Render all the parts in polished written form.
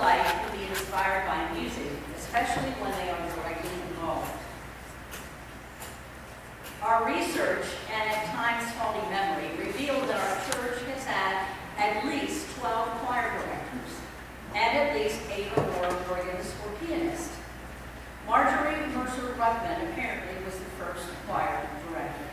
life can be inspired by music, especially when they are directly involved. Our research, and at times faulty memory, revealed that our church has had at least 12 choir directors and at least 8 or more organists or pianists. Marjorie Mercer Ruckman apparently was the first choir director.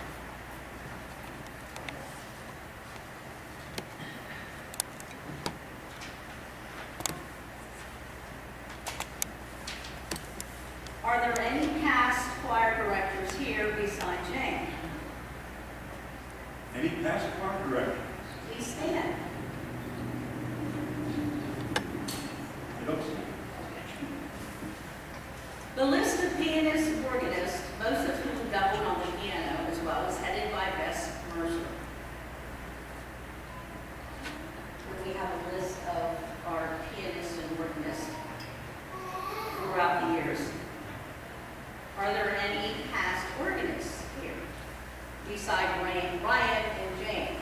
Are there any past choir directors here besides Jane? Any past choir directors? Please stand. I don't see. The list of pianists and organists, most of whom doubled on the piano as well, is headed by Bess Mercer. Here we have a list of our pianists and organists throughout the years. Are there any past organists here beside Ryan and Jane?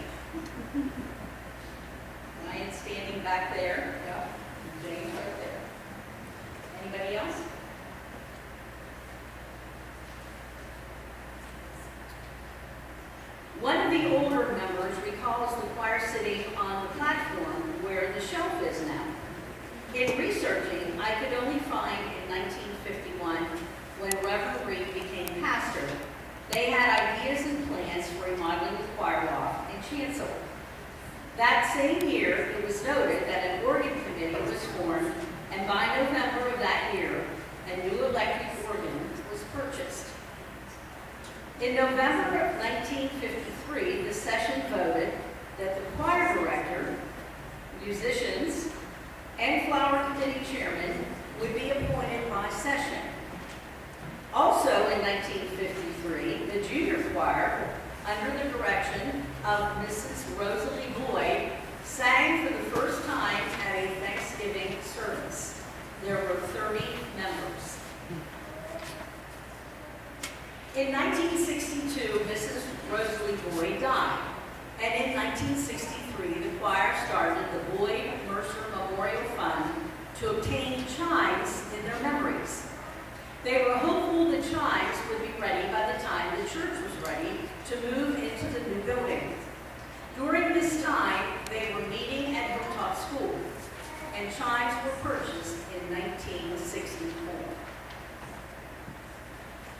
Ryan standing back there. Yep. Jane right there. Anybody else? One of the older members recalls the choir sitting on the platform where the shelf is now. In researching, I could only find in 1951, when Reverend Reed became pastor, they had ideas and plans for remodeling the choir loft and chancel. That same year, it was noted that an organ committee was formed, and by November of that year, a new electric organ was purchased. In November of 1953, the session voted that the choir director, musicians, and flower committee chairman would be appointed by session. Also in 1953, the junior choir, under the direction of Mrs. Rosalie Boyd, sang for the first time at a Thanksgiving service. There were 30 members. In 1962, Mrs. Rosalie Boyd died, and in 1963, the choir started the Boyd Mercer Memorial Fund to obtain chimes in their memories. They were hopeful the chimes would be ready by the time the church was ready to move into the new building. During this time, they were meeting at Hilltop School, and chimes were purchased in 1964.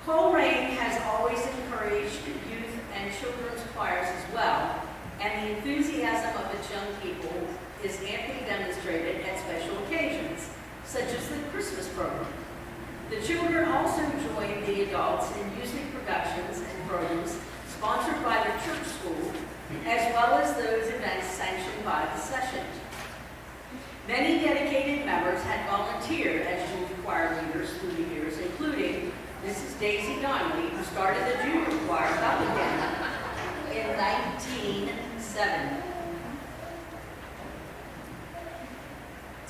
Coleraine has always encouraged youth and children's choirs as well, and the enthusiasm of its young people is amply demonstrated at special occasions, such as the Christmas program. The children also join the adults in music productions and programs sponsored by their church school, as well as those events sanctioned by the session. Many dedicated members had volunteered as youth choir leaders through the years, including Mrs. Daisy Donnelly, who started the junior choir up again in 1970.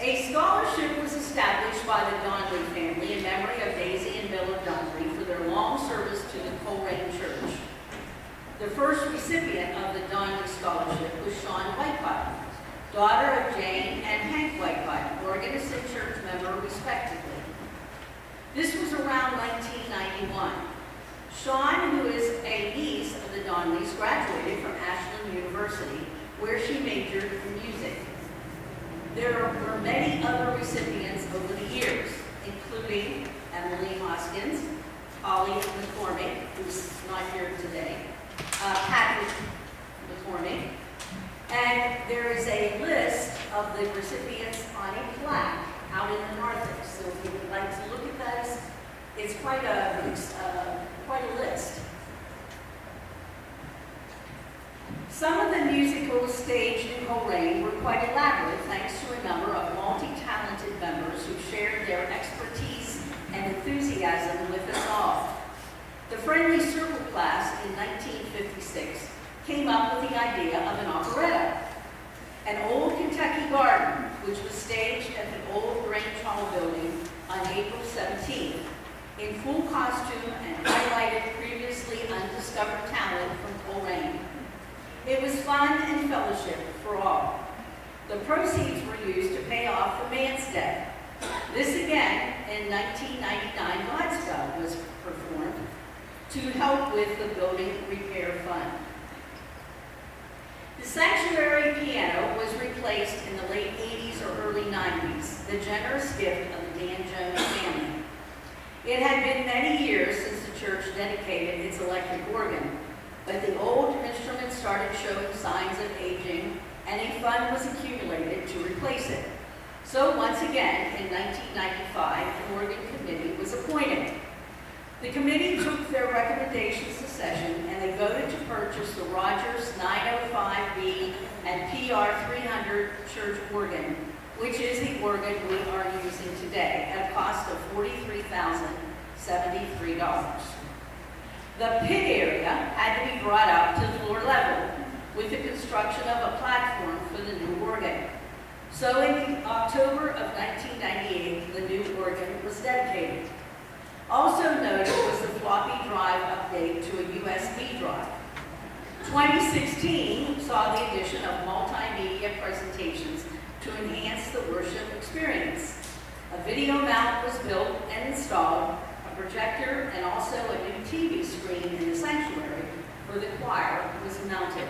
A scholarship was established by the Donnelly family in memory of Daisy and Bill Donnelly for their long service to the Coleraine Church. The first recipient of the Donnelly Scholarship was Shawn Whitepipe, daughter of Jane and Hank Whitepipe, organist and church member respectively. This was around 1991. Shawn, who is a niece of the Donnellys, graduated from Ashland University, where she majored in music. There were many other recipients over the years, including Emily Hoskins, Holly McCormick, who's not here today, Patrick McCormick, and there is a list of the recipients on a plaque out in the narthex. So if you would like to look at those, it's quite a list. Some of the musicals staged in Coleraine were quite elaborate thanks to a number of multi-talented members who shared their expertise and enthusiasm with us all. The Friendly Circle class in 1956 came up with the idea of an operetta. An Old Kentucky Garden, which was staged at the old Grange Hall building on April 17th, in full costume and highlighted previously undiscovered talent from Coleraine. It was fun and fellowship for all. The proceeds were used to pay off the man's debt, This again, in 1999, Godspell was performed to help with the building repair fund. The sanctuary piano was replaced in the late 80s or early 90s, the generous gift of the Dan Jones family. It had been many years since the church dedicated its electric organ, but the old instrument started showing signs of aging, and a fund was accumulated to replace it. So once again, in 1995, an organ committee was appointed. The committee took their recommendations to session, and they voted to purchase the Rogers 905B and PR 300 church organ, which is the organ we are using today, at a cost of $43,073. The pit area had to be brought up to floor level with the construction of a platform for the new organ. So in October of 1998, the new organ was dedicated. Also noted was the floppy drive update to a USB drive. 2016 saw the addition of multimedia presentations to enhance the worship experience. A video mount was built and installed, a projector, and also a new TV screen in the sanctuary for the choir was mounted.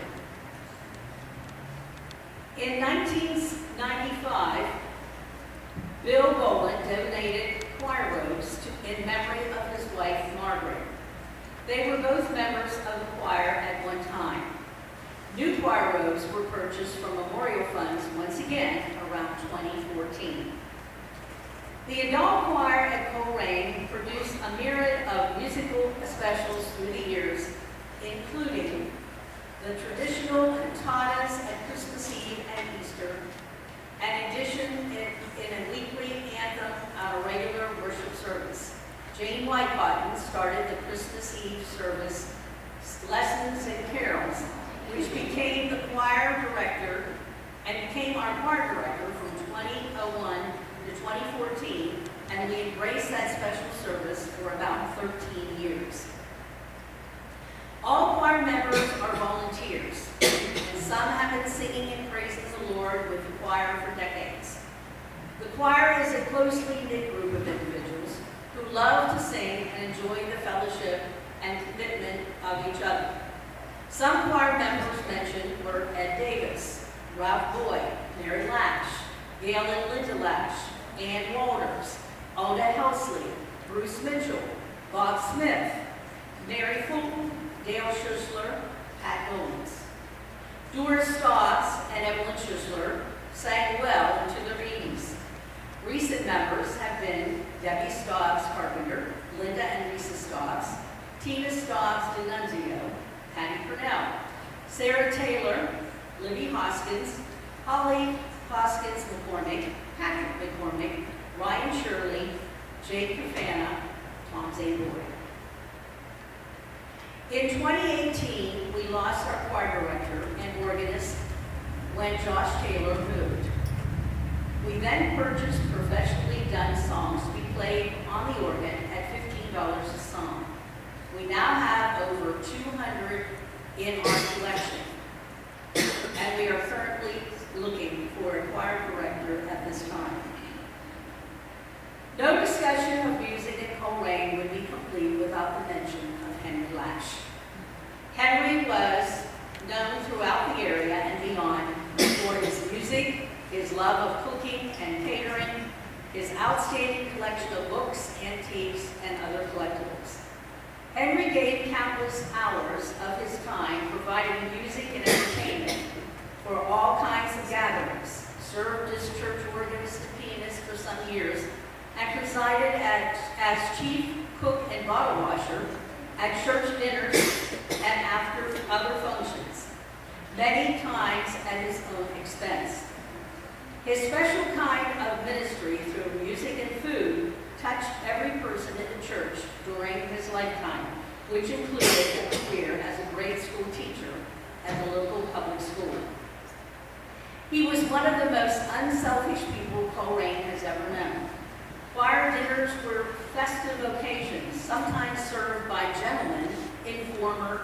In 1995, Bill Boland donated choir robes in memory of his wife, Margaret. They were both members of the choir at one time. New choir robes were purchased from memorial funds once again around 2014. The adult choir at Coleraine produced a myriad of musical specials through the years, including the traditional cantatas at Christmas Eve and Easter, an addition in a weekly anthem on a regular worship service. Jane Whitecotton started the Christmas Eve service, Lessons and Carols, which became the choir director and became our choir director from 2001 to 2014, and we embraced that special service for about 13 years. All choir members are volunteers, and some have been singing and praising the Lord with the choir for decades. The choir is a closely knit group of individuals who love to sing and enjoy the fellowship and commitment of each other. Some choir members mentioned were Ed Davis, Ralph Boyd, Mary Lash, Gail and Linda Lash, Ann Walters, Alda Helsley, Bruce Mitchell, Bob Smith, Mary Fulton, Dale Schussler, Pat Owens. Doris Stotts and Evelyn Schussler sang well into the readings. Recent members have been Debbie Stotts Carpenter, Linda and Lisa Stotts, Tina Stotts DeNunzio, Patty Purnell, Sarah Taylor, Libby Hoskins, Holly Hoskins McCormick, Patrick McCormick, Ryan Shirley, Jake Cafana, Tom Zaboy. In 2018, we lost our choir director and organist when Josh Taylor moved. We then purchased professionally done songs to be played on the organ at $15 a song. We now have over 200 in our collection, and we are currently looking for a choir director at this time. No discussion of music at Coleraine would be complete without the mention of Henry Lash. Henry was known throughout the area and beyond for his music, his love of cooking and catering, his outstanding collection of books, antiques, and other collectibles. Henry gave countless hours of his time providing music and entertainment for all kinds of gatherings, served as church organist and pianist for some years, and presided as chief cook and bottle washer at church dinners and after other functions, many times at his own expense. His special kind of ministry through music and food touched every person in the church during his lifetime, which included a career as a grade school teacher at the local public school. He was one of the most unselfish people Coleraine has ever known. Choir dinners were festive occasions, sometimes served by gentlemen in formal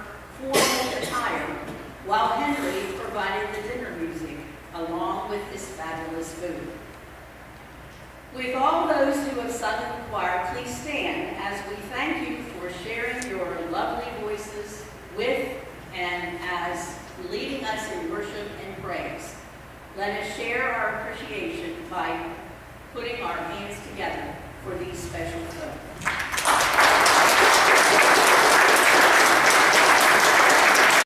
attire, while Henry provided the dinner music along with his fabulous food. With all have sung in the choir, please stand as we thank you for sharing your lovely voices with and as leading us in worship and praise. Let us share our appreciation by putting our hands together for these special folk.